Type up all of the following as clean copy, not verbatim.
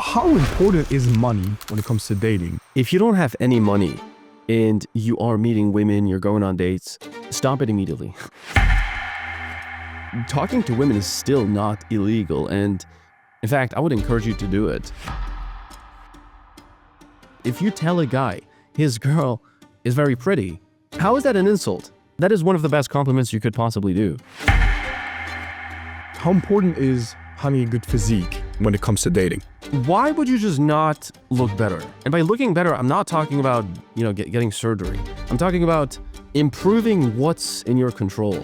How important is money when it comes to dating? If you don't have any money and you are meeting women, you're going on dates, stop it immediately. Talking to women is still not illegal, and in fact, I would encourage you to do it. If you tell a guy his girl is very pretty, how is that an insult? That is one of the best compliments you could possibly do. How important is having a good physique when it comes to dating? Why would you just not look better? And by looking better, I'm not talking about, getting surgery. I'm talking about improving what's in your control.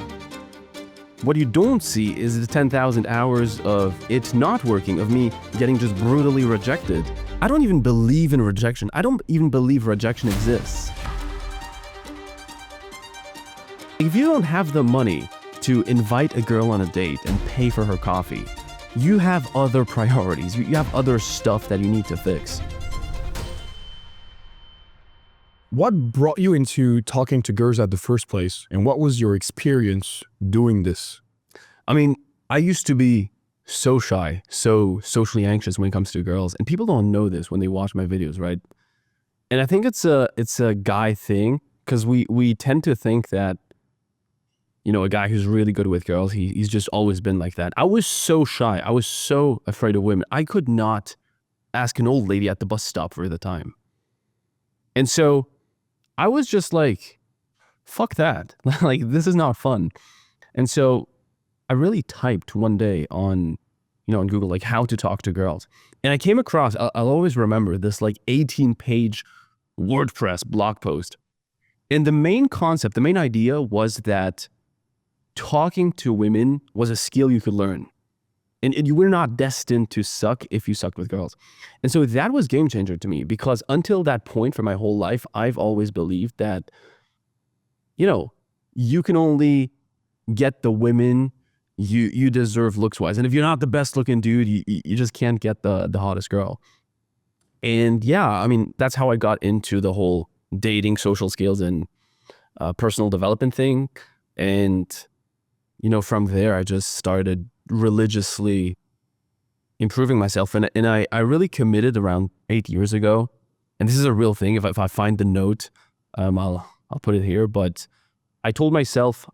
What you don't see is the 10,000 hours of it not working, of me getting just brutally rejected. I don't even believe in rejection. I don't even believe rejection exists. If you don't have the money to invite a girl on a date and pay for her coffee, you have other priorities. You have other stuff that you need to fix. What brought you into talking to girls at the first place, and what was your experience doing this? I mean, I used to be so shy, so socially anxious when it comes to girls, and people don't know this when they watch my videos, right? And I think it's a guy thing, because we tend to think that a guy who's really good with girls, he's just always been like that. I was so shy. I was so afraid of women. I could not ask an old lady at the bus stop for the time. And so I was just like, fuck that. Like, this is not fun. And so I really typed one day on Google, like, how to talk to girls. And I came across, I'll always remember this, like, 18-page WordPress blog post. And the main concept, the main idea was that talking to women was a skill you could learn. And you were not destined to suck if you sucked with girls. And so that was game changer to me, because until that point for my whole life, I've always believed that, you can only get the women you deserve looks-wise. And if you're not the best looking dude, you just can't get the hottest girl. And yeah, I mean, that's how I got into the whole dating, social skills, and personal development thing. And from there, I just started religiously improving myself. And I really committed around 8 years ago. And this is a real thing. If I find the note, I'll put it here. But I told myself,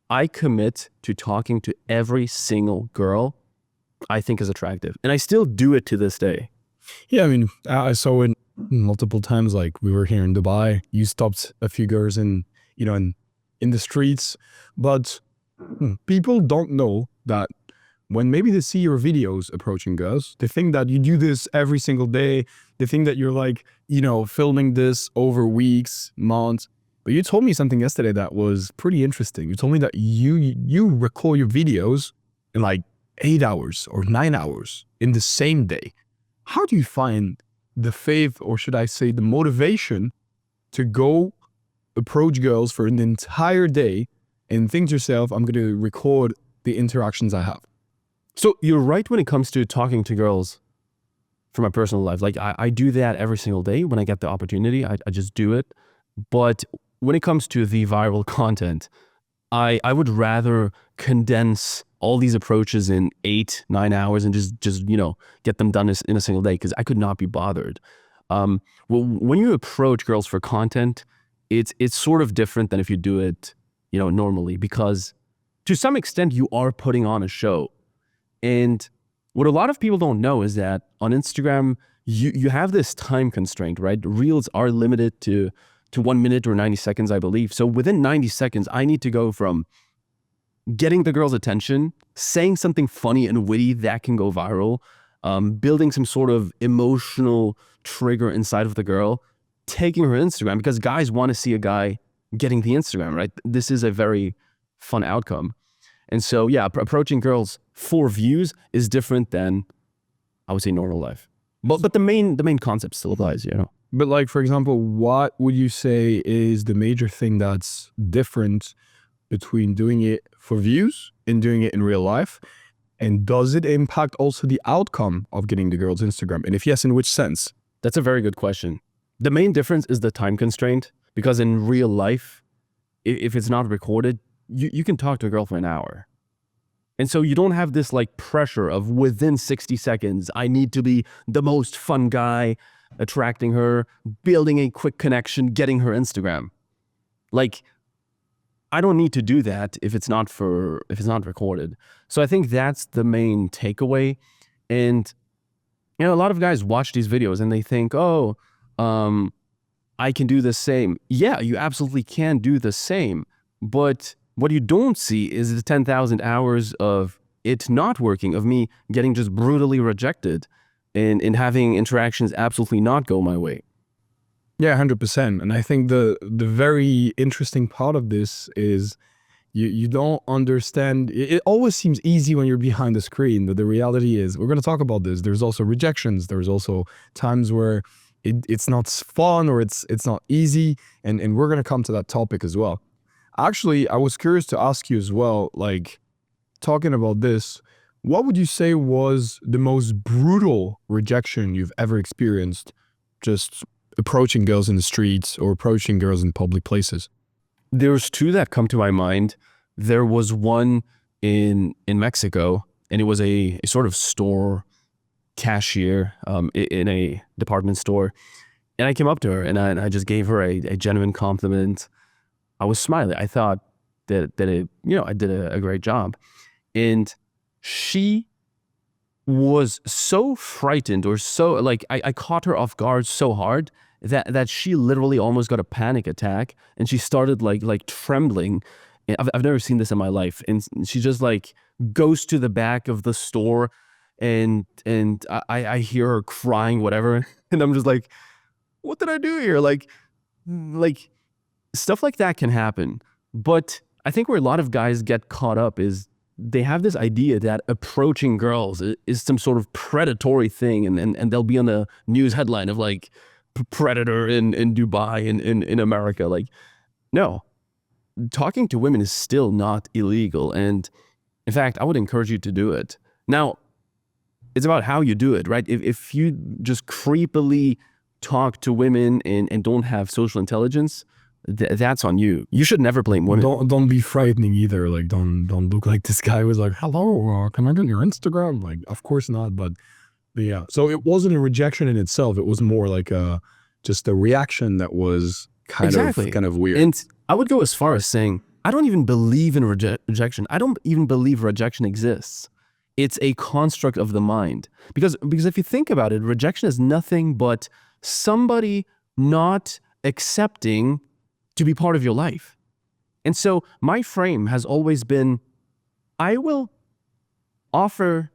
I commit to talking to every single girl I think is attractive. And I still do it to this day. Yeah, I mean, I saw it multiple times. Like, we were here in Dubai. You stopped a few girls in the streets. But people don't know that when maybe they see your videos approaching girls, they think that you do this every single day. They think that you're like, filming this over weeks, months. But you told me something yesterday that was pretty interesting. You told me that you record your videos in like 8 hours or 9 hours in the same day. How do you find the faith, or should I say the motivation, to go approach girls for an entire day and think to yourself, I'm going to record the interactions I have? So you're right when it comes to talking to girls for my personal life. Like, I do that every single day when I get the opportunity. I just do it. But when it comes to the viral content, I would rather condense all these approaches in 8-9 hours and just get them done in a single day, because I could not be bothered. Well, when you approach girls for content, it's sort of different than if you do it normally, because to some extent you are putting on a show. And what a lot of people don't know is that on Instagram, you have this time constraint, right? Reels are limited to 1 minute or 90 seconds, I believe. So within 90 seconds, I need to go from getting the girl's attention, saying something funny and witty that can go viral, building some sort of emotional trigger inside of the girl, taking her Instagram, because guys want to see a guy getting the Instagram, right? This is a very fun outcome. And so, yeah, approaching girls for views is different than, I would say, normal life. But the main concept still applies, But like, for example, what would you say is the major thing that's different between doing it for views and doing it in real life? And does it impact also the outcome of getting the girl's Instagram? And if yes, in which sense? That's a very good question. The main difference is the time constraint, because in real life, if it's not recorded, you can talk to a girl for an hour. And so you don't have this like pressure of within 60 seconds, I need to be the most fun guy, attracting her, building a quick connection, getting her Instagram. Like, I don't need to do that if it's not recorded. So I think that's the main takeaway. And a lot of guys watch these videos and they think, oh, I can do the same. Yeah, you absolutely can do the same. But what you don't see is the 10,000 hours of it not working, of me getting just brutally rejected and having interactions absolutely not go my way. Yeah, 100%. And I think the very interesting part of this is you don't understand. It always seems easy when you're behind the screen, but the reality is, we're going to talk about this. There's also rejections. There's also times where it's not fun or it's not easy. And we're going to come to that topic as well. Actually, I was curious to ask you as well, like, talking about this, what would you say was the most brutal rejection you've ever experienced just approaching girls in the streets or approaching girls in public places? There's two that come to my mind. There was one in Mexico, and it was a sort of store cashier in a department store. And I came up to her and I just gave her a genuine compliment. I was smiling. I thought that I did a great job. And she was so frightened, or so like I caught her off guard so hard that she literally almost got a panic attack, and she started like trembling. I've never seen this in my life. And she just like goes to the back of the store, and I hear her crying, whatever. And I'm just like, what did I do here? Like stuff like that can happen. But I think where a lot of guys get caught up is they have this idea that approaching girls is some sort of predatory thing, and they'll be on the news headline of like predator in Dubai, in America. Like, no, talking to women is still not illegal. And in fact, I would encourage you to do it. Now, it's about how you do it, right? If you just creepily talk to women and don't have social intelligence, that's on you. You should never blame women. Don't be frightening either. Like, don't look like this guy was like, hello, can I get your Instagram? Like, of course not. But yeah, so it wasn't a rejection in itself. It was more like just a reaction that was kind of weird. And I would go as far as saying, I don't even believe in rejection. I don't even believe rejection exists. It's a construct of the mind. Because if you think about it, rejection is nothing but somebody not accepting to be part of your life. And so my frame has always been, I will offer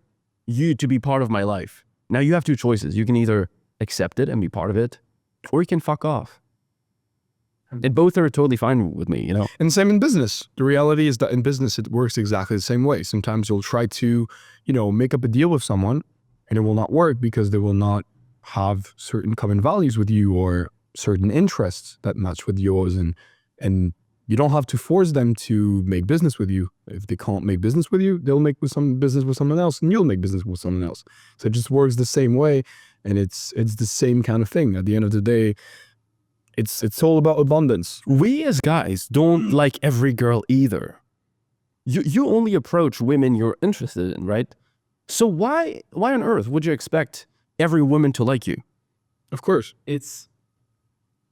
you to be part of my life. Now you have two choices. You can either accept it and be part of it, or you can fuck off. And both are totally fine with me, you know? And same in business. The reality is that in business, it works exactly the same way. Sometimes you'll try to, make up a deal with someone, and it will not work because they will not have certain common values with you or certain interests that match with yours. And you don't have to force them to make business with you. If they can't make business with you, they'll make business with someone else, and you'll make business with someone else. So it just works the same way. And it's the same kind of thing. At the end of the day, it's all about abundance. We as guys don't like every girl either. You only approach women you're interested in, right? So why on earth would you expect every woman to like you? Of course. It's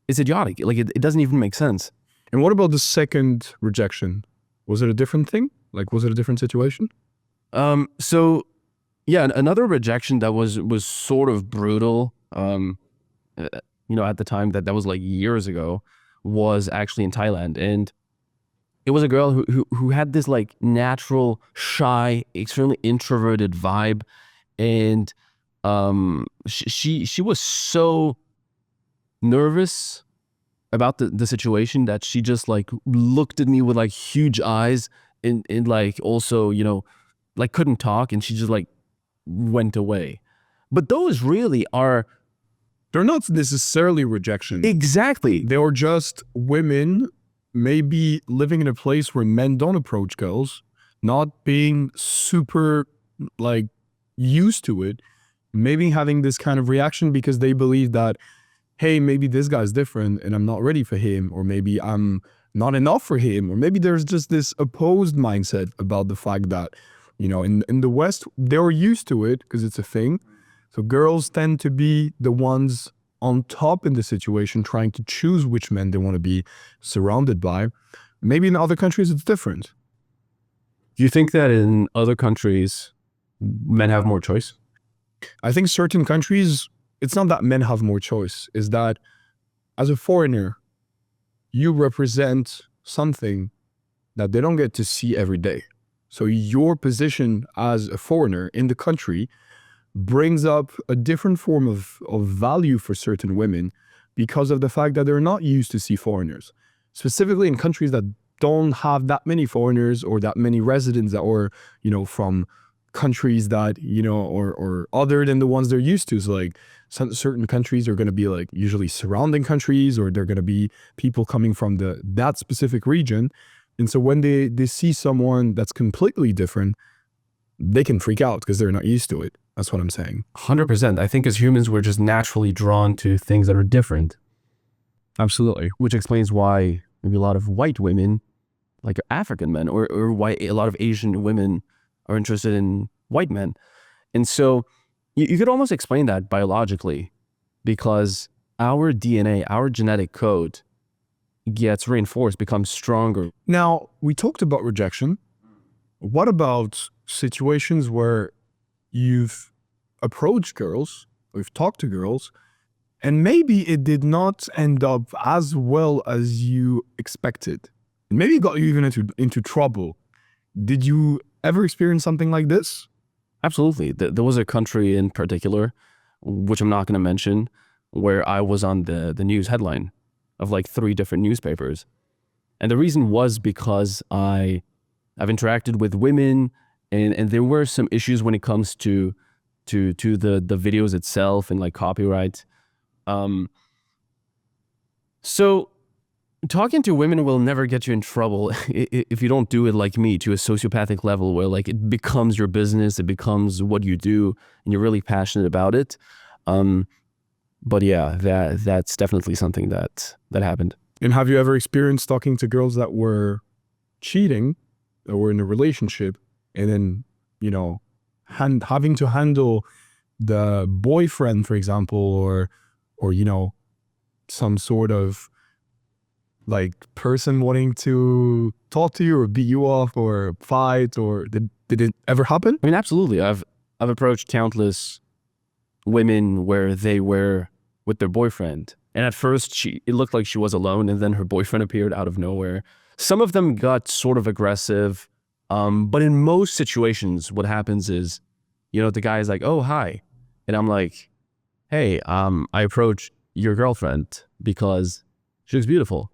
idiotic. Like, it doesn't even make sense. And what about the second rejection? Was it a different thing? Like, was it a different situation? So yeah, another rejection that was sort of brutal, at the time, that was like years ago, was actually in Thailand. And it was a girl who had this like natural, shy, extremely introverted vibe. And she was so nervous about the situation that she just like looked at me with like huge eyes and like also, like couldn't talk, and she just like went away. But those really are... They're not necessarily rejection. Exactly. They are just women maybe living in a place where men don't approach girls, not being super like used to it, maybe having this kind of reaction because they believe that, hey, maybe this guy's different and I'm not ready for him, or maybe I'm not enough for him, or maybe there's just this opposed mindset about the fact that, You know, in the West, they're used to it because it's a thing. So girls tend to be the ones on top in the situation, trying to choose which men they want to be surrounded by. Maybe in other countries it's different. Do you think that in other countries, men have more choice? I think certain countries, it's not that men have more choice, is that as a foreigner, you represent something that they don't get to see every day. So your position as a foreigner in the country brings up a different form of value for certain women because of the fact that they're not used to see foreigners, specifically in countries that don't have that many foreigners or that many residents that are, you know, from countries that, you know, or other than the ones they're used to. So like certain countries are going to be like usually surrounding countries, or they're going to be people coming from that specific region. And so when they see someone that's completely different, they can freak out because they're not used to it. That's what I'm saying. 100%. I think as humans, we're just naturally drawn to things that are different. Absolutely. Which explains why maybe a lot of white women, like African men, or why a lot of Asian women are interested in white men. And so you could almost explain that biologically, because our DNA, our genetic code gets reinforced, becomes stronger. Now, we talked about rejection. What about situations where you've approached girls, or you've talked to girls, and maybe it did not end up as well as you expected? Maybe it got you even into trouble. Did you ever experience something like this? Absolutely. There was a country in particular, which I'm not going to mention, where I was on the news headline of like 3 different newspapers. And the reason was because I've interacted with women, and there were some issues when it comes to the videos itself and like copyright. So talking to women will never get you in trouble if you don't do it like me, to a sociopathic level where like it becomes your business, it becomes what you do, and you're really passionate about it. But yeah, that's definitely something that happened. And have you ever experienced talking to girls that were cheating or were in a relationship, and then, you know, having to handle the boyfriend, for example, or you know, some sort of like person wanting to talk to you or beat you off or fight, or did it ever happen? I mean, absolutely. I've approached countless women where they were with their boyfriend, and at first it looked like she was alone, and then her boyfriend appeared out of nowhere. Some of them got sort of aggressive, but in most situations, what happens is, you know, the guy is like, "Oh, hi," and I'm like, "Hey, I approached your girlfriend because she looks beautiful.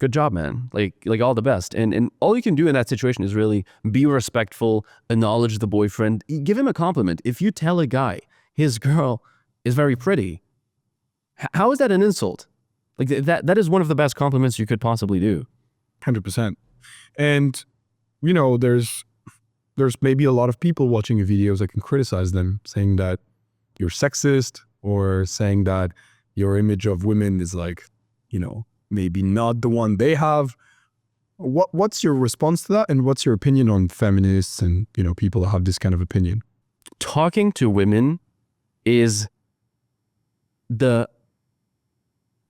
Good job, man. Like all the best." And all you can do in that situation is really be respectful, acknowledge the boyfriend, give him a compliment. If you tell a guy his girl is very pretty, how is that an insult? Like that is one of the best compliments you could possibly do. 100%. And, you know, there's maybe a lot of people watching your videos that can criticize them, saying that you're sexist, or saying that your image of women is like, you know, maybe not the one they have. What's your response to that? And what's your opinion on feminists and, you know, people that have this kind of opinion? Talking to women is the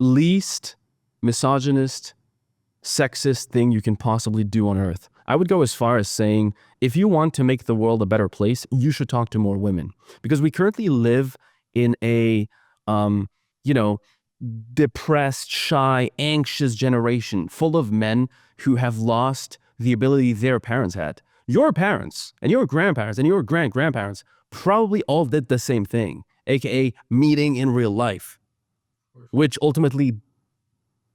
least misogynist, sexist thing you can possibly do on earth. I would go as far as saying, if you want to make the world a better place, you should talk to more women. Because we currently live in a, you know, depressed, shy, anxious generation full of men who have lost the ability their parents had. Your parents and your grandparents and your grandparents probably all did the same thing, aka meeting in real life, which ultimately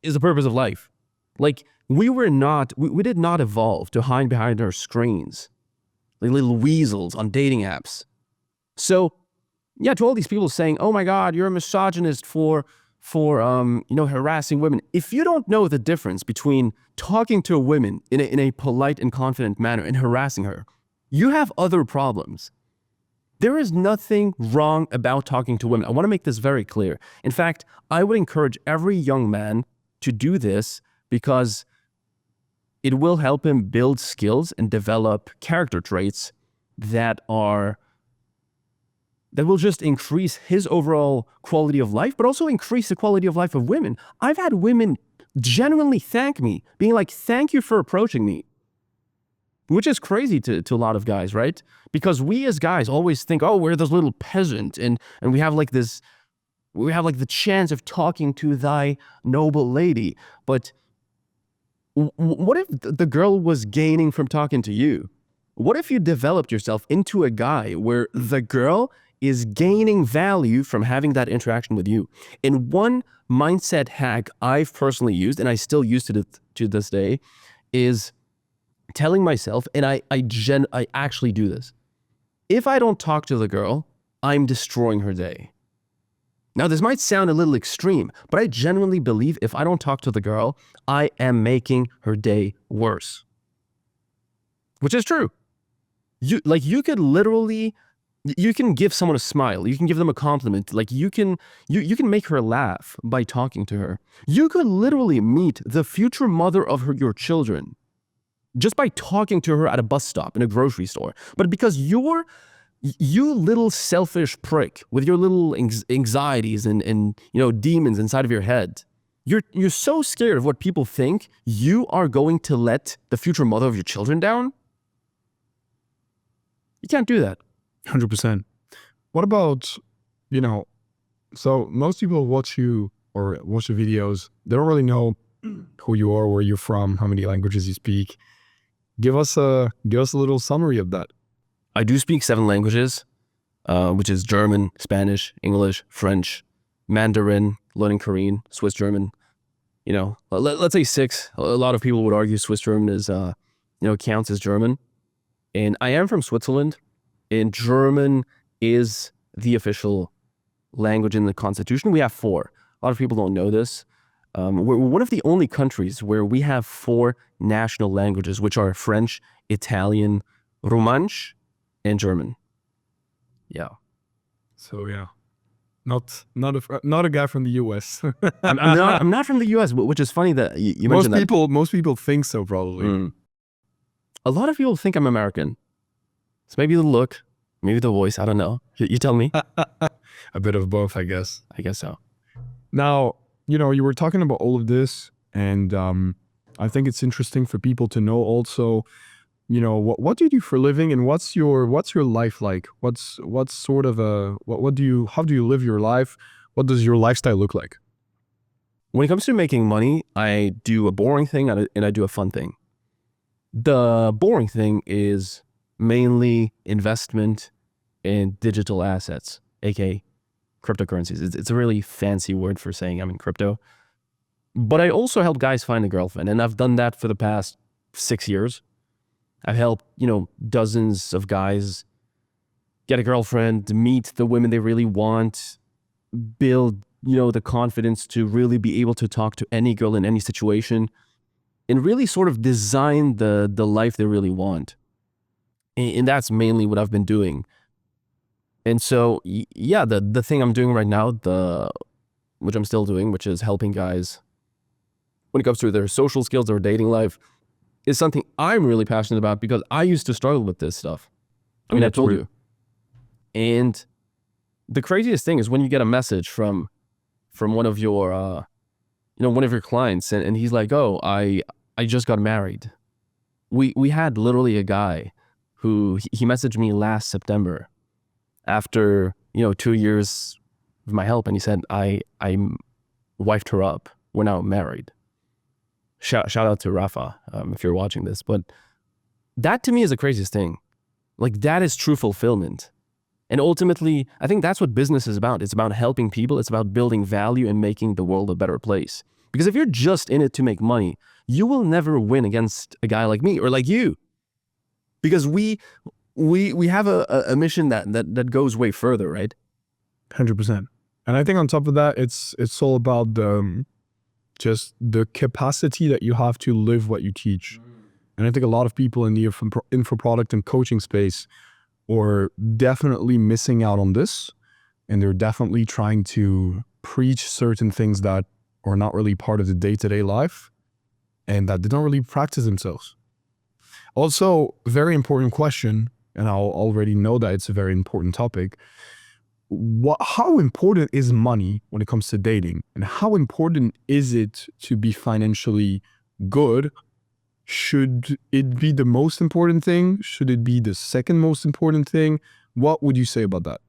is the purpose of life. Like, we did not evolve to hide behind our screens like little weasels on dating apps. So yeah, to all these people saying, "Oh my God, you're a misogynist for you know, harassing women." If you don't know the difference between talking to a woman in a polite and confident manner and harassing her, you have other problems. There is nothing wrong about talking to women. I want to make this very clear. In fact, I would encourage every young man to do this because it will help him build skills and develop character traits that will just increase his overall quality of life, but also increase the quality of life of women. I've had women genuinely thank me, being like, thank you for approaching me. Which is crazy to a lot of guys, right? Because we as guys always think, oh, we're this little peasant, and we have like the chance of talking to thy noble lady. But what if the girl was gaining from talking to you? What if you developed yourself into a guy where the girl is gaining value from having that interaction with you? And one mindset hack I've personally used, and I still use to this day, is telling myself, and I actually do this, if I don't talk to the girl, I'm destroying her day. Now, this might sound a little extreme, but I genuinely believe if I don't talk to the girl, I am making her day worse. Which is true. You could literally, you can give someone a smile, you can give them a compliment, like you can make her laugh by talking to her. You could literally meet the future mother of your children just by talking to her at a bus stop, in a grocery store. But because you little selfish prick with your little anxieties and demons inside of your head, you're so scared of what people think, you are going to let the future mother of your children down? You can't do that. 100%. What about, so most people watch you or watch the videos, they don't really know who you are, where you're from, how many languages you speak. Give us a little summary of that. I do speak 7 languages, which is German, Spanish, English, French, Mandarin, learning Korean, Swiss German. Let's say 6. A lot of people would argue Swiss German is, counts as German. And I am from Switzerland, and German is the official language in the Constitution. We have 4. A lot of people don't know this. We're one of the only countries where we have 4 national languages, which are French, Italian, Romansh, and German. Yeah. So yeah, not a guy from the US. I'm not from the US, which is funny that you mentioned that. Most people think so, probably. A lot of people think I'm American. It's maybe the look, maybe the voice. I don't know. You tell me. A bit of both, I guess. I guess so. Now, you were talking about all of this, and I think it's interesting for people to know also, what do you do for a living, and what's your life like? What's sort of how do you live your life? What does your lifestyle look like? When it comes to making money, I do a boring thing and I do a fun thing. The boring thing is mainly investment in digital assets, aka cryptocurrencies. It's a really fancy word for saying I'm in crypto. But I also help guys find a girlfriend, and I've done that for the past 6 years. I've helped, dozens of guys get a girlfriend, meet the women they really want, build, the confidence to really be able to talk to any girl in any situation, and really sort of design the life they really want. And that's mainly what I've been doing. And so, yeah, the thing I'm doing right now, which I'm still doing, which is helping guys when it comes to their social skills, their dating life, is something I'm really passionate about because I used to struggle with this stuff. I told you. And the craziest thing is when you get a message from one of your, one of your clients, and he's like, "Oh, I just got married." We had literally a guy who he messaged me last September after 2 years of my help, and he said, I wifed her up. We're now married. Shout out to Rafa, if you're watching this. But that to me is the craziest thing. Like, that is true fulfillment. And ultimately, I think that's what business is about. It's about helping people. It's about building value and making the world a better place. Because if you're just in it to make money, you will never win against a guy like me or like you. Because we have a mission that goes way further, right? 100%. And I think on top of that, it's all about just the capacity that you have to live what you teach. And I think a lot of people in the info product and coaching space are definitely missing out on this. And they're definitely trying to preach certain things that are not really part of the day-to-day life and that they don't really practice themselves. Also, very important question. and I already know that it's a very important topic. How important is money when it comes to dating? And how important is it to be financially good? Should it be the most important thing? Should it be the second most important thing? What would you say about that?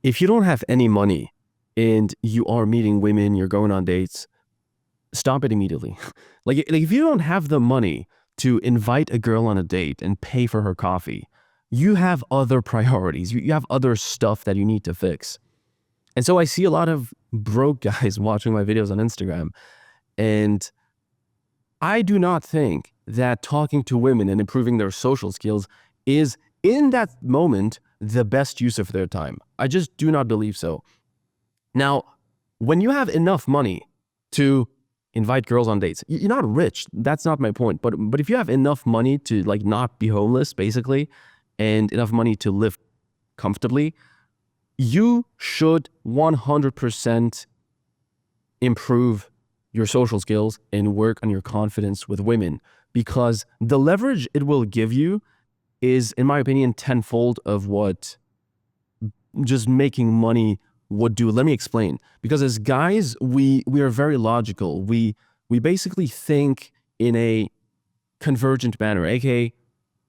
If you don't have any money and you are meeting women, you're going on dates, stop it immediately. Like if you don't have the money to invite a girl on a date and pay for her coffee, you have other priorities. You have other stuff that you need to fix. And so I see a lot of broke guys watching my videos on Instagram, and I do not think that talking to women and improving their social skills is, in that moment, the best use of their time. I just do not believe so. Now, when you have enough money to invite girls on dates, you're not rich. That's not my point. But if you have enough money to like not be homeless, basically, and enough money to live comfortably, you should 100% improve your social skills and work on your confidence with women, because the leverage it will give you is, in my opinion, tenfold of what just making money would do. Let me explain. Because as guys, we are very logical. We basically think in a convergent manner, aka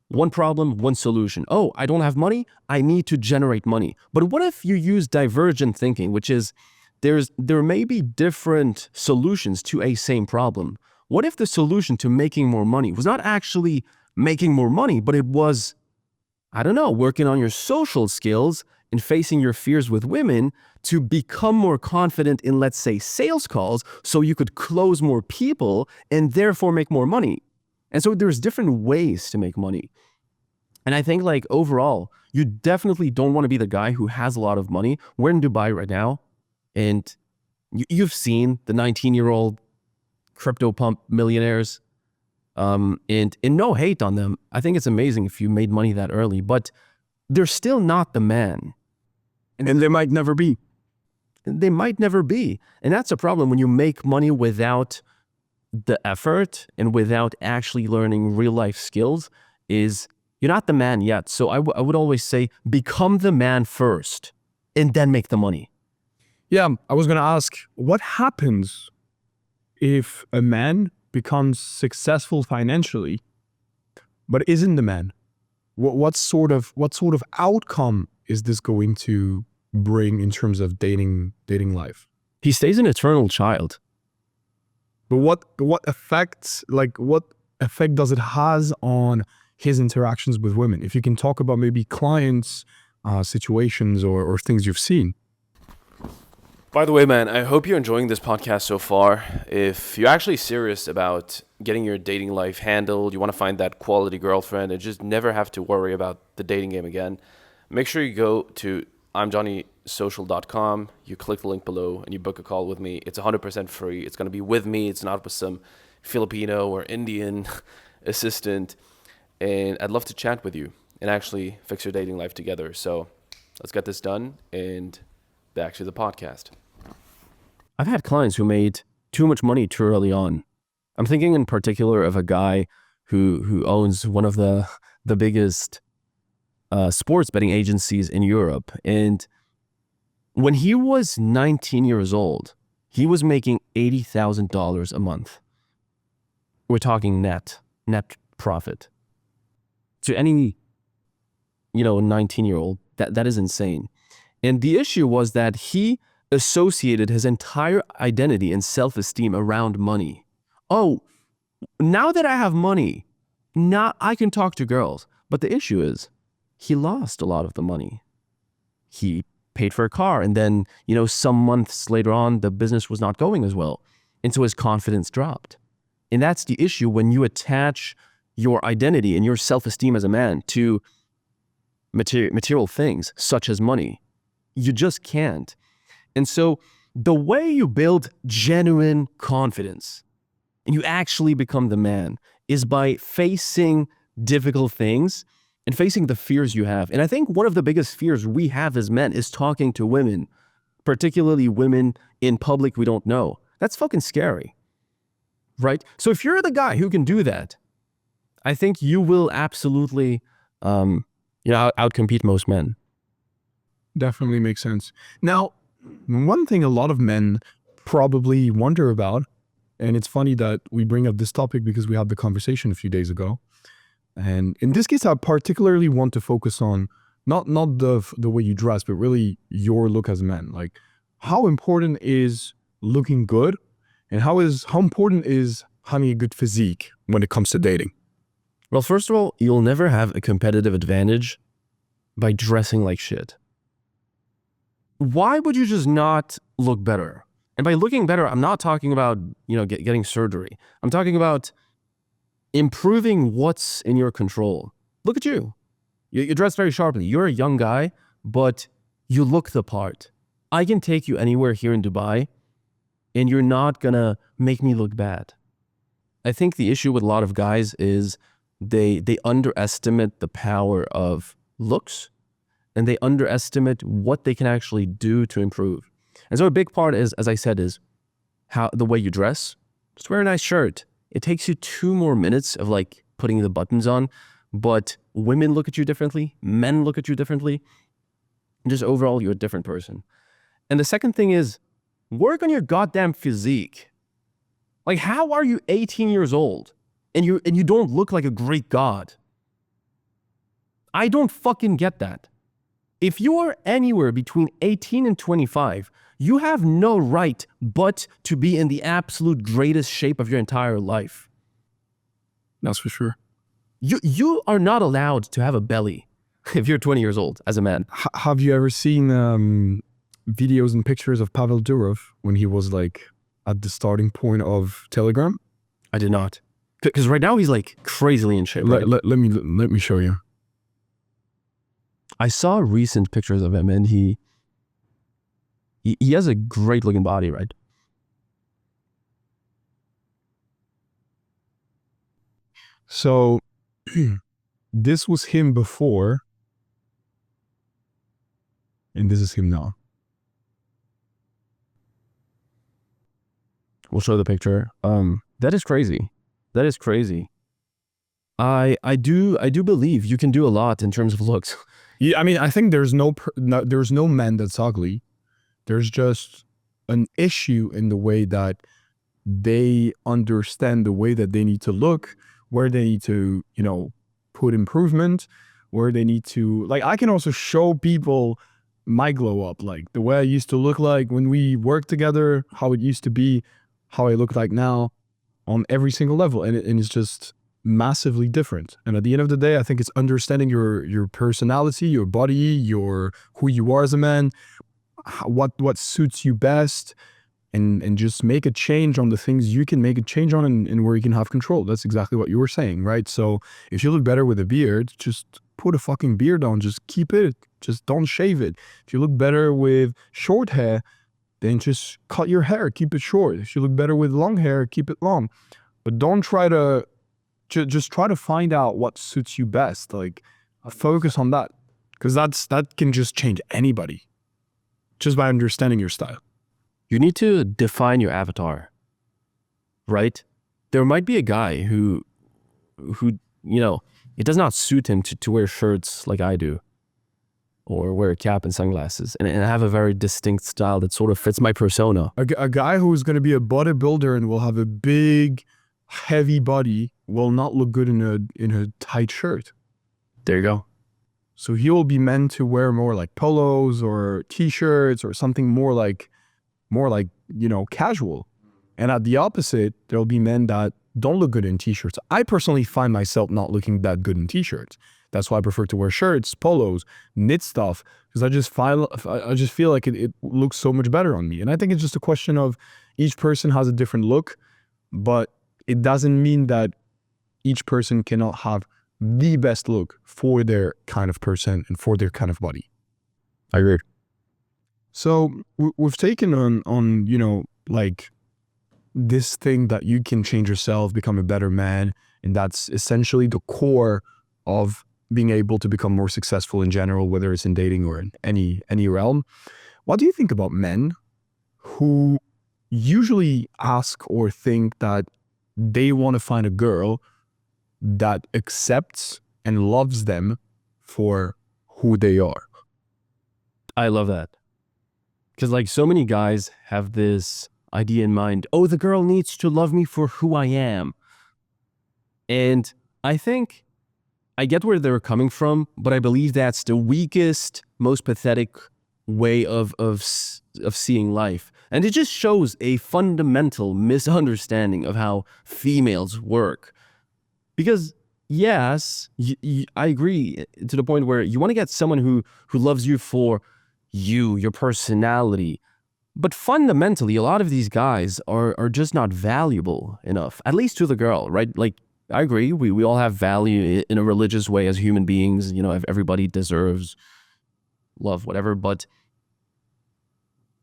one problem, one solution. Oh, I don't have money, I need to generate money. But what if you use divergent thinking, which is there may be different solutions to a same problem. What if the solution to making more money was not actually making more money, but it was, I don't know, working on your social skills and facing your fears with women to become more confident in, let's say, sales calls, so you could close more people and therefore make more money. And so there's different ways to make money. And I think like overall, you definitely don't want to be the guy who has a lot of money. We're in Dubai right now, and you've seen the 19-year-old crypto pump millionaires. And no hate on them. I think it's amazing if you made money that early, but they're still not the man. And they might never be. They might never be. And that's a problem when you make money without the effort and without actually learning real life skills, is you're not the man yet. So I would always say, become the man first and then make the money. Yeah, I was going to ask, what happens if a man becomes successful financially, but isn't the man? What sort of outcome is this going to bring in terms of dating life? He stays an eternal child. But what effect does it has on his interactions with women? If you can talk about maybe clients, situations, or things you've seen. By the way, man, I hope you're enjoying this podcast so far. If you're actually serious about getting your dating life handled, you want to find that quality girlfriend and just never have to worry about the dating game again, make sure you go to I'mJohnnySocial.com. You click the link below and you book a call with me. It's 100% free. It's going to be with me. It's not with some Filipino or Indian assistant. And I'd love to chat with you and actually fix your dating life together. So let's get this done and back to the podcast. I've had clients who made too much money too early on. I'm thinking in particular of a guy who owns one of the biggest sports betting agencies in Europe. And when he was 19 years old, he was making $80,000 a month. We're talking net profit. To any, 19-year-old, that is insane. And the issue was that he associated his entire identity and self-esteem around money. Oh, now that I have money, now I can talk to girls. But the issue is, he lost a lot of the money. He paid for a car, and then, some months later on, the business was not going as well. And so his confidence dropped. And that's the issue when you attach your identity and your self-esteem as a man to material things, such as money. You just can't. And so the way you build genuine confidence and you actually become the man is by facing difficult things and facing the fears you have. And I think one of the biggest fears we have as men is talking to women, particularly women in public we don't know. That's fucking scary, right? So if you're the guy who can do that, I think you will absolutely outcompete most men. Definitely makes sense. Now, one thing a lot of men probably wonder about, and it's funny that we bring up this topic because we had the conversation a few days ago. And in this case, I particularly want to focus on not the way you dress, but really your look as a man. Like, how important is looking good, and how important is having a good physique when it comes to dating? Well, first of all, you'll never have a competitive advantage by dressing like shit. Why would you just not look better? And by looking better, I'm not talking about, getting surgery. I'm talking about improving what's in your control. Look at you. You dress very sharply. You're a young guy, but you look the part. I can take you anywhere here in Dubai, and you're not gonna make me look bad. I think the issue with a lot of guys is they underestimate the power of looks, and they underestimate what they can actually do to improve. And so a big part is, as I said, is how the way you dress. Just wear a nice shirt. It takes you 2 more minutes of like putting the buttons on, but women look at you differently, men look at you differently. And just overall, you're a different person. And the second thing is, work on your goddamn physique. Like, how are you 18 years old and you don't look like a Greek god? I don't fucking get that. If you are anywhere between 18 and 25, you have no right but to be in the absolute greatest shape of your entire life. That's for sure. You are not allowed to have a belly if you're 20 years old as a man. Have you ever seen videos and pictures of Pavel Durov when he was like at the starting point of Telegram? I did not. Because right now he's like crazily in shape. Right? Let me show you. I saw recent pictures of him, and he has a great looking body, right? So this was him before, and this is him now. We'll show the picture. That is crazy. That is crazy. I do believe you can do a lot in terms of looks. Yeah, I mean, I think there's no man that's ugly. There's just an issue in the way that they understand the way that they need to look, where they need to, put improvement, where they need to, like, I can also show people my glow up, like the way I used to look like when we worked together, how it used to be, how I look like now on every single level. And it's just massively different. And at the end of the day, I think it's understanding your personality, your body, who you are as a man, what suits you best, and just make a change on the things you can make a change on and where you can have control. That's exactly what you were saying, right? So if you look better with a beard, just put a fucking beard on, just keep it, just don't shave it. If you look better with short hair, then just cut your hair, keep it short. If you look better with long hair, keep it long. But don't try to just try to find out what suits you best. Like, focus on that, because that can just change anybody just by understanding your style. You need to define your avatar, right? There might be a guy who it does not suit him to wear shirts like I do, or wear a cap and sunglasses, and have a very distinct style that sort of fits my persona. A guy who is going to be a bodybuilder and will have a big, heavy body will not look good in a tight shirt. There you go. So he will be meant to wear more like polos or t-shirts or something more like casual. And at the opposite, there'll be men that don't look good in t-shirts. I personally find myself not looking that good in t-shirts. That's why I prefer to wear shirts, polos, knit stuff, because I just feel like it looks so much better on me. And I think it's just a question of each person has a different look, but it doesn't mean that each person cannot have the best look for their kind of person and for their kind of body. I agree. So we've taken on like this thing that you can change yourself, become a better man, and that's essentially the core of being able to become more successful in general, whether it's in dating or in any realm. What do you think about men who usually ask or think that they want to find a girl that accepts and loves them for who they are. I love that. Because like so many guys have this idea in mind, oh, the girl needs to love me for who I am. And I think I get where they're coming from, but I believe that's the weakest, most pathetic way of seeing life. And it just shows a fundamental misunderstanding of how females work. Because yes, I agree to the point where you want to get someone who loves you for you, your personality. But fundamentally, a lot of these guys are just not valuable enough, at least to the girl, right? Like, I agree. We all have value in a religious way as human beings. You know, everybody deserves love, whatever. But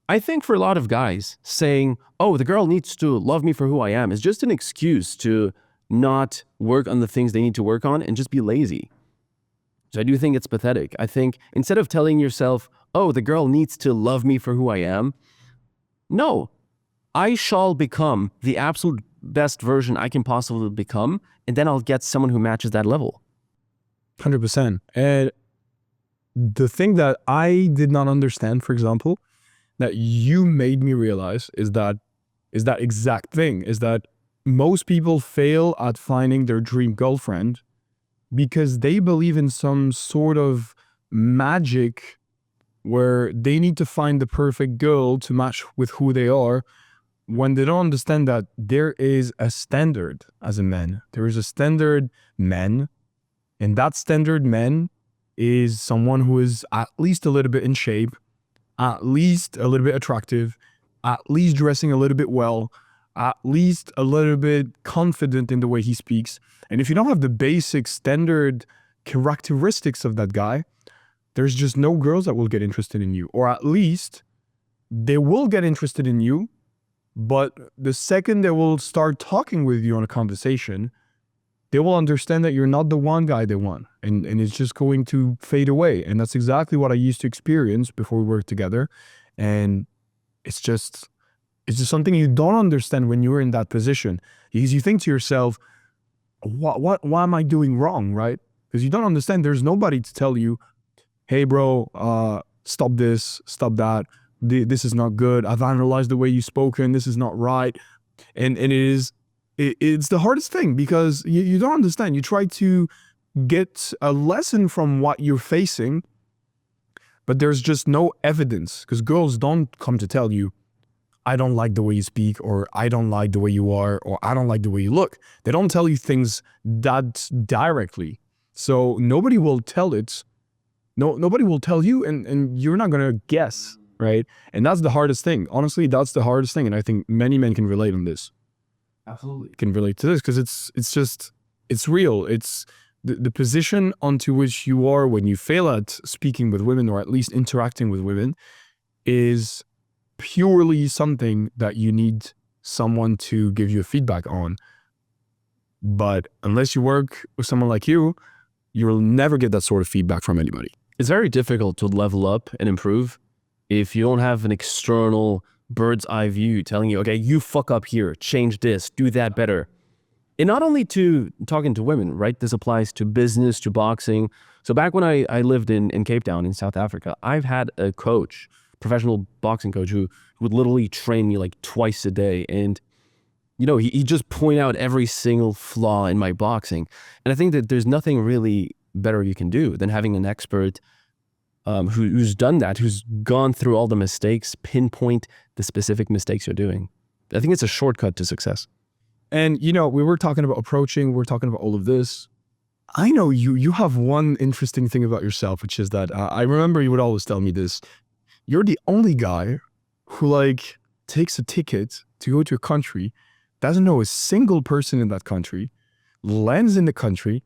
I think for a lot of guys, saying, oh, the girl needs to love me for who I am is just an excuse to not work on the things they need to work on and just be lazy. So I do think it's pathetic. I think instead of telling yourself, oh, the girl needs to love me for who I am, no, I shall become the absolute best version I can possibly become, and then I'll get someone who matches that level. 100%. And the thing that I did not understand, for example, that you made me realize is that exact thing, is that most people fail at finding their dream girlfriend because they believe in some sort of magic where they need to find the perfect girl to match with who they are, when they don't understand that there is a standard as a man. There is a standard man, and that standard man is someone who is at least a little bit in shape, at least a little bit attractive, at least dressing a little bit well, at least a little bit confident in the way he speaks. And if you don't have the basic standard characteristics of that guy, there's just no girls that will get interested in you. Or at least they will get interested in you, but the second they will start talking with you on a conversation, they will understand that you're not the one guy they want. And it's just going to fade away. And that's exactly what I used to experience before we worked together. And it's just something you don't understand when you're in that position. Because you think to yourself, why am I doing wrong, right? Because you don't understand. There's nobody to tell you, hey, bro, stop this, stop that. This is not good. I've analyzed the way you've spoken. This is not right. And it's the hardest thing because you don't understand. You try to get a lesson from what you're facing, but there's just no evidence because girls don't come to tell you, I don't like the way you speak, or I don't like the way you are, or I don't like the way you look. They don't tell you things that directly. So nobody will tell it. No, nobody will tell you, and you're not going to guess, right? And that's the hardest thing. Honestly, that's the hardest thing. And I think many men can relate on this. Absolutely. Can relate to this because it's real. It's the position onto which you are when you fail at speaking with women, or at least interacting with women, is purely something that you need someone to give you a feedback on. But unless you work with someone like you will never get that sort of feedback from anybody. It's very difficult to level up and improve if you don't have an external bird's eye view telling you, okay, you fuck up here, change this, do that better. And not only to talking to women, right? This applies to business, to boxing. So back when I lived in Cape Town in South Africa, I've had a coach, professional boxing coach, who would literally train me like twice a day. And, you know, he just point out every single flaw in my boxing. And I think that there's nothing really better you can do than having an expert who's done that, who's gone through all the mistakes, pinpoint the specific mistakes you're doing. I think it's a shortcut to success. And, you know, we were talking about approaching, we're talking about all of this. I know you have one interesting thing about yourself, which is that I remember you would always tell me this. You're the only guy who like takes a ticket to go to a country, doesn't know a single person in that country, lands in the country,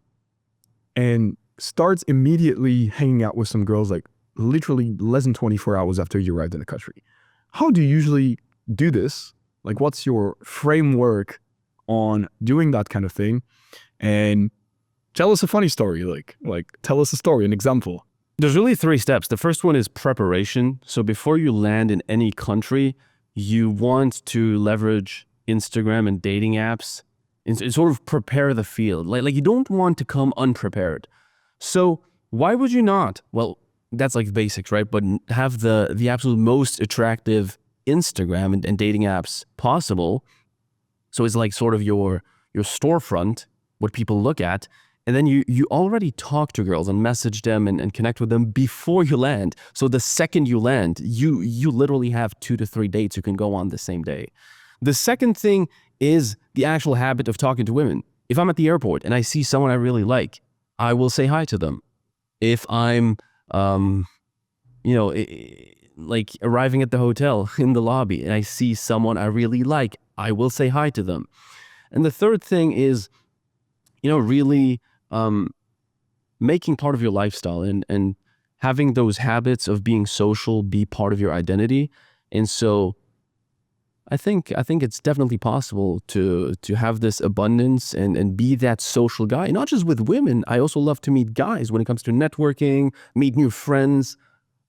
and starts immediately hanging out with some girls like literally less than 24 hours after you arrived in the country. How do you usually do this? Like, what's your framework on doing that kind of thing? And tell us a funny story, like tell us a story, an example. There's really 3 steps. The first one is preparation. So before you land in any country, you want to leverage Instagram and dating apps and sort of prepare the field. Like you don't want to come unprepared. So Why would you not? Well, that's like basics, right? But have the absolute most attractive Instagram and dating apps possible. So it's like sort of your storefront, what people look at. And then you already talk to girls and message them and connect with them before you land. So the second you land, you literally have 2 to 3 dates you can go on the same day. The second thing is the actual habit of talking to women. If I'm at the airport and I see someone I really like, I will say hi to them. If I'm, like arriving at the hotel in the lobby and I see someone I really like, I will say hi to them. And the third thing is, really making part of your lifestyle and having those habits of being social be part of your identity. And so I think it's definitely possible to have this abundance and be that social guy, not just with women. I also love to meet guys when it comes to networking, meet new friends.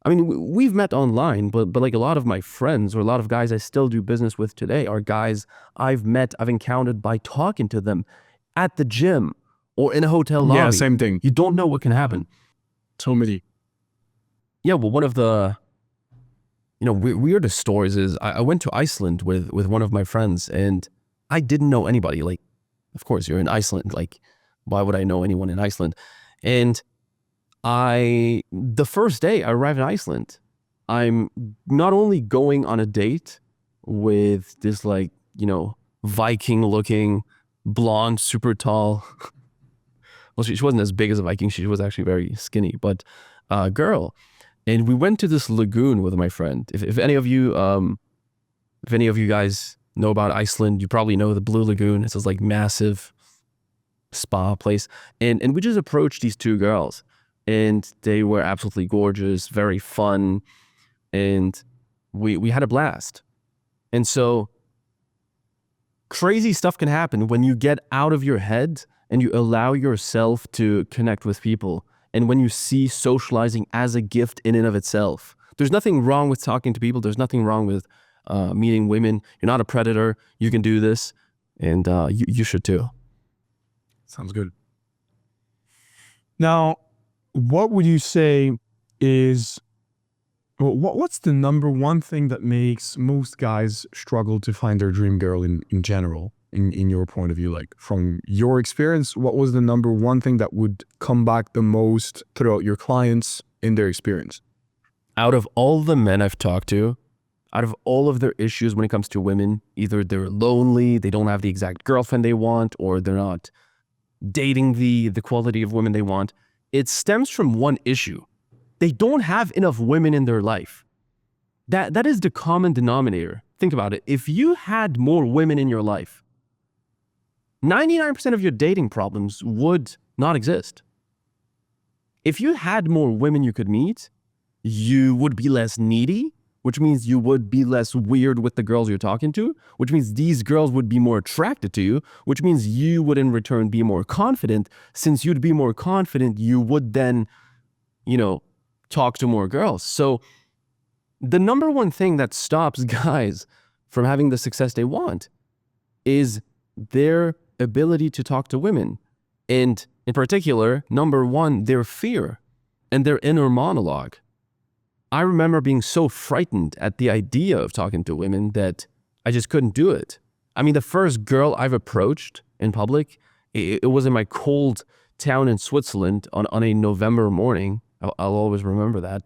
I mean, we've met online, but like a lot of my friends or a lot of guys I still do business with today are guys I've encountered by talking to them at the gym or in a hotel lobby. Yeah, same thing. You don't know what can happen. So many. Yeah, well, one of the weirdest stories is I went to Iceland with one of my friends and I didn't know anybody. Like, of course, you're in Iceland. Like, why would I know anyone in Iceland? And the first day I arrived in Iceland, I'm not only going on a date with this Viking looking, blonde, super tall, well, she wasn't as big as a Viking. She was actually very skinny, but girl. And we went to this lagoon with my friend. If any of you guys know about Iceland, you probably know the Blue Lagoon. It's this like massive spa place. And we just approached these two girls and they were absolutely gorgeous, very fun. And we had a blast. And so crazy stuff can happen when you get out of your head and you allow yourself to connect with people. And when you see socializing as a gift in and of itself, there's nothing wrong with talking to people. There's nothing wrong with meeting women. You're not a predator. You can do this. And you should too. Sounds good. Now, what would you say is, what's the number one thing that makes most guys struggle to find their dream girl in general? In your point of view, like from your experience, what was the number one thing that would come back the most throughout your clients in their experience? Out of all the men I've talked to, out of all of their issues when it comes to women, either they're lonely, they don't have the exact girlfriend they want, or they're not dating the quality of women they want, it stems from one issue. They don't have enough women in their life. That is the common denominator. Think about it. If you had more women in your life, 99% of your dating problems would not exist. If you had more women you could meet, you would be less needy, which means you would be less weird with the girls you're talking to, which means these girls would be more attracted to you, which means you would in return be more confident. Since you'd be more confident, you would then, talk to more girls. So the number one thing that stops guys from having the success they want is their ability to talk to women. And in particular, number one, their fear and their inner monologue. I remember being so frightened at the idea of talking to women that I just couldn't do it. I mean, the first girl I've approached in public, it was in my cold town in Switzerland on a November morning. I'll always remember that.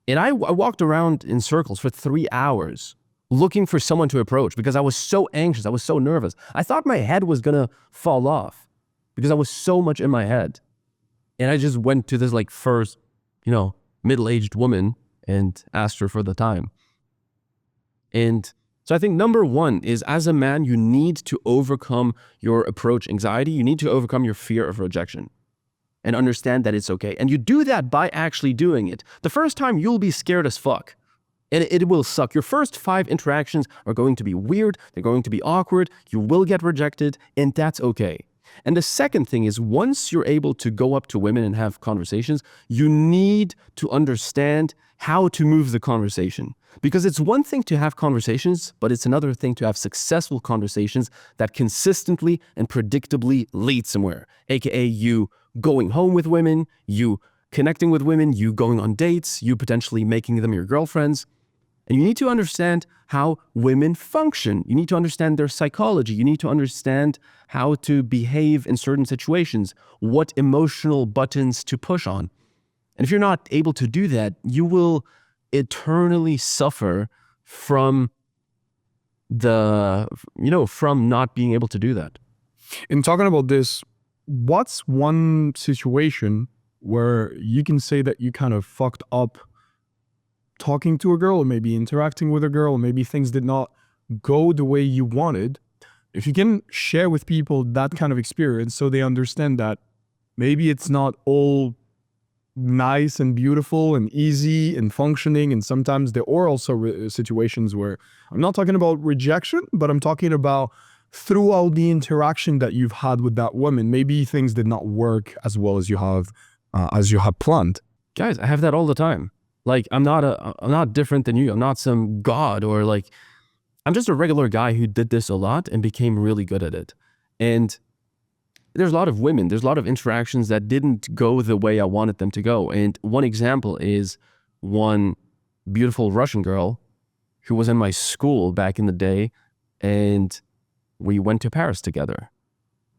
And I walked around in circles for 3 hours looking for someone to approach because I was so anxious. I was so nervous. I thought my head was going to fall off because I was so much in my head. And I just went to this first, middle-aged woman and asked her for the time. And so I think number one is, as a man, you need to overcome your approach anxiety. You need to overcome your fear of rejection and understand that it's okay. And you do that by actually doing it. The first time you'll be scared as fuck. And it will suck. Your first 5 interactions are going to be weird. They're going to be awkward. You will get rejected, and that's okay. And the second thing is, once you're able to go up to women and have conversations, you need to understand how to move the conversation. Because it's one thing to have conversations, but it's another thing to have successful conversations that consistently and predictably lead somewhere. AKA you going home with women, you connecting with women, you going on dates, you potentially making them your girlfriends. And you need to understand how women function. You need to understand their psychology. You need to understand how to behave in certain situations, what emotional buttons to push on. And if you're not able to do that, you will eternally suffer from from not being able to do that. In talking about this, what's one situation where you can say that you kind of fucked up talking to a girl, or maybe interacting with a girl, or maybe things did not go the way you wanted? If you can share with people that kind of experience so they understand that maybe it's not all nice and beautiful and easy and functioning, and sometimes there are also situations where I'm not talking about rejection, but I'm talking about throughout the interaction that you've had with that woman, maybe things did not work as well as you have planned. Guys, I have that all the time. Like, I'm not different than you. I'm not some god, or like, I'm just a regular guy who did this a lot and became really good at it. And there's a lot of women, there's a lot of interactions that didn't go the way I wanted them to go. And one example is one beautiful Russian girl who was in my school back in the day, and we went to Paris together.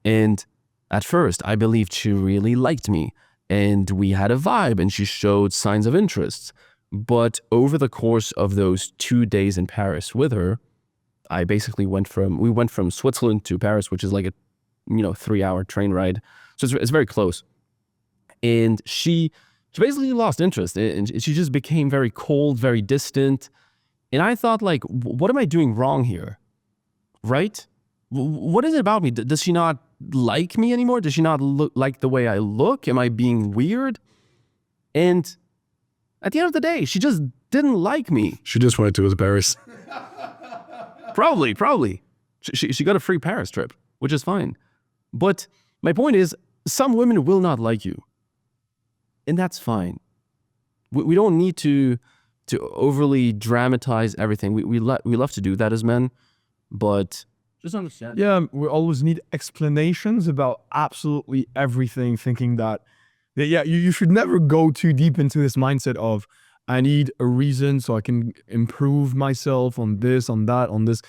And at first, I believed she really liked me, and we had a vibe, and she showed signs of interest. But over the course of those 2 days in Paris with her, we went from Switzerland to Paris, which is like a 3-hour train ride. So it's very close. And she basically lost interest, and she just became very cold, very distant. And I thought, like, what am I doing wrong here? Right? What is it about me? Does she not like me anymore? Does she not like the way I look? Am I being weird? And at the end of the day, she just didn't like me. She just wanted to go to Paris. Probably. She got a free Paris trip, which is fine. But my point is, some women will not like you. And that's fine. We don't need to overly dramatize everything. We love to do that as men, but just understand. Yeah, we always need explanations about absolutely everything, thinking that you should never go too deep into this mindset of, I need a reason so I can improve myself on this, on that, on this.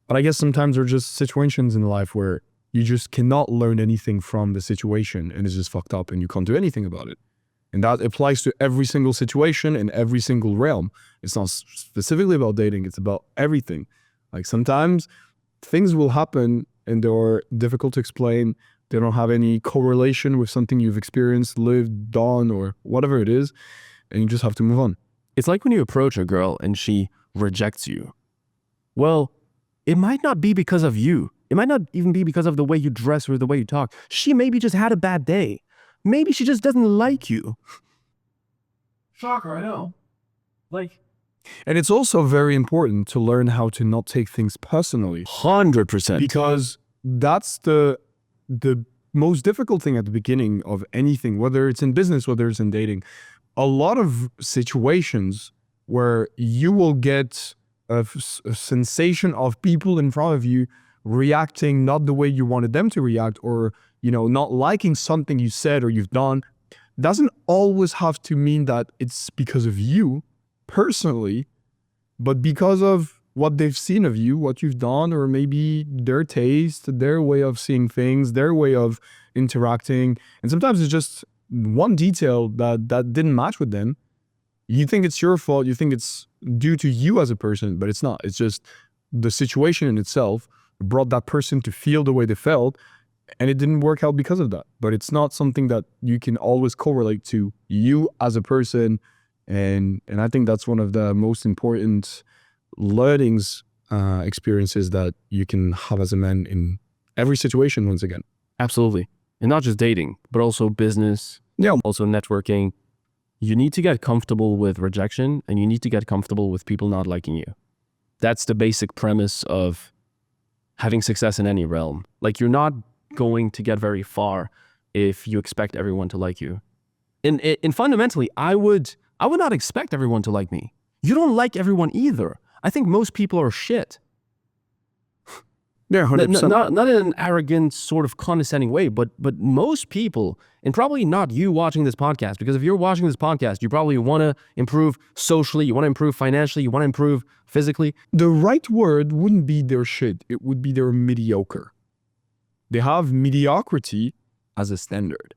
But I guess sometimes there are just situations in life where you just cannot learn anything from the situation, and it's just fucked up and you can't do anything about it. And that applies to every single situation in every single realm. It's not specifically about dating, it's about everything. Like, sometimes things will happen and they're difficult to explain. They don't have any correlation with something you've experienced, lived, done, or whatever it is. And you just have to move on. It's like when you approach a girl and she rejects you. Well, it might not be because of you. It might not even be because of the way you dress or the way you talk. She maybe just had a bad day. Maybe she just doesn't like you. Shocker, I know. And it's also very important to learn how to not take things personally. 100%. Because that's the most difficult thing at the beginning of anything, whether it's in business, whether it's in dating. A lot of situations where you will get a sensation of people in front of you reacting not the way you wanted them to react, or not liking something you said or you've done, doesn't always have to mean that it's because of you personally, but because of what they've seen of you, what you've done, or maybe their taste, their way of seeing things, their way of interacting. And sometimes it's just one detail that didn't match with them. You think it's your fault, you think it's due to you as a person, but it's not. It's just the situation in itself brought that person to feel the way they felt, and it didn't work out because of that. But it's not something that you can always correlate to you as a person. And I think that's one of the most important learnings, experiences that you can have as a man in every situation, once again. Absolutely. And not just dating, but also business, also networking. You need to get comfortable with rejection, and you need to get comfortable with people not liking you. That's the basic premise of having success in any realm. Like, you're not going to get very far if you expect everyone to like you. And fundamentally, I would not expect everyone to like me. You don't like everyone either. I think most people are shit. Yeah, 100%. Not in an arrogant sort of condescending way, but most people, and probably not you watching this podcast, because if you're watching this podcast, you probably want to improve socially, you want to improve financially, you want to improve physically. The right word wouldn't be their shit. It would be their mediocre. They have mediocrity as a standard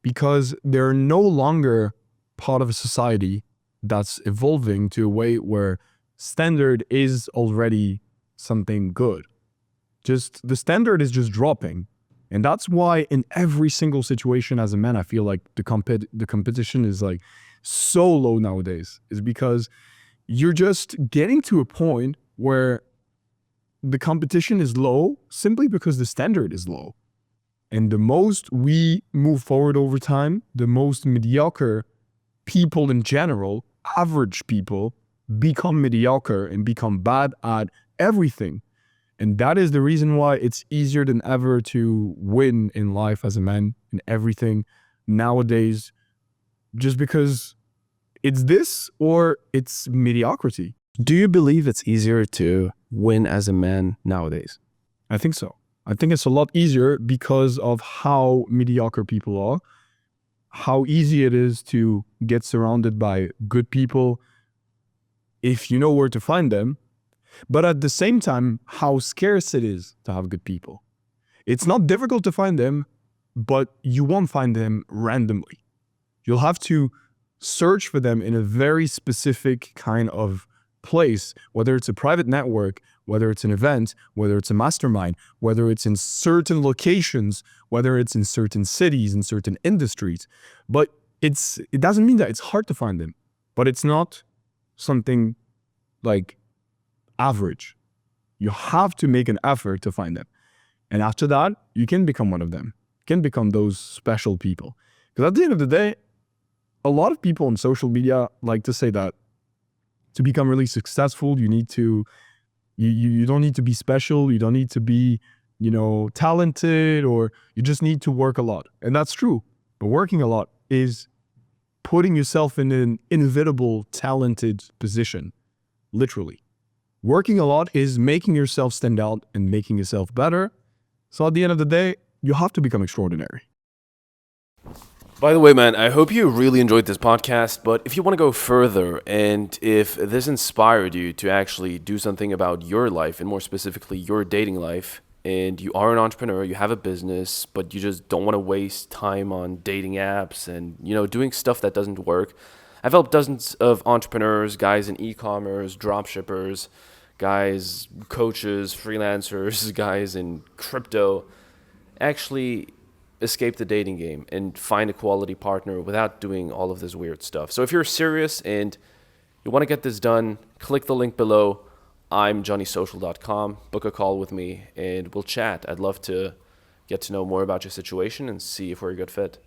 because they're no longer part of a society that's evolving to a way where standard is already something good. Just the standard is just dropping. And that's why in every single situation as a man, I feel like the competition is like so low nowadays, is because you're just getting to a point where the competition is low simply because the standard is low. And the most we move forward over time, the most mediocre people in general, average people, become mediocre and become bad at everything. And that is the reason why it's easier than ever to win in life as a man in everything nowadays, just because it's this or it's mediocrity. Do you believe it's easier to win as a man nowadays? I think so. I think it's a lot easier because of how mediocre people are, how easy it is to get surrounded by good people if you know where to find them, but at the same time, how scarce it is to have good people. It's not difficult to find them, but you won't find them randomly. You'll have to search for them in a very specific kind of place, whether it's a private network, whether it's an event, whether it's a mastermind, whether it's in certain locations, whether it's in certain cities, in certain industries. But it doesn't mean that it's hard to find them, but it's not something like average. You have to make an effort to find them. And after that, you can become one of them. You can become those special people. Because at the end of the day, a lot of people on social media like to say that to become really successful, you need to, you don't need to be special. You don't need to be, talented, or you just need to work a lot. And that's true. But working a lot is putting yourself in an inevitable, talented position, literally. Working a lot is making yourself stand out and making yourself better. So at the end of the day, you have to become extraordinary. By the way, man, I hope you really enjoyed this podcast, but if you want to go further and if this inspired you to actually do something about your life and more specifically your dating life, and you are an entrepreneur, you have a business, but you just don't want to waste time on dating apps and, doing stuff that doesn't work. I've helped dozens of entrepreneurs, guys in e-commerce, dropshippers, guys, coaches, freelancers, guys in crypto, actually escape the dating game and find a quality partner without doing all of this weird stuff. So if you're serious and you want to get this done, click the link below. I'm johnnysocial.com. Book a call with me and we'll chat. I'd love to get to know more about your situation and see if we're a good fit.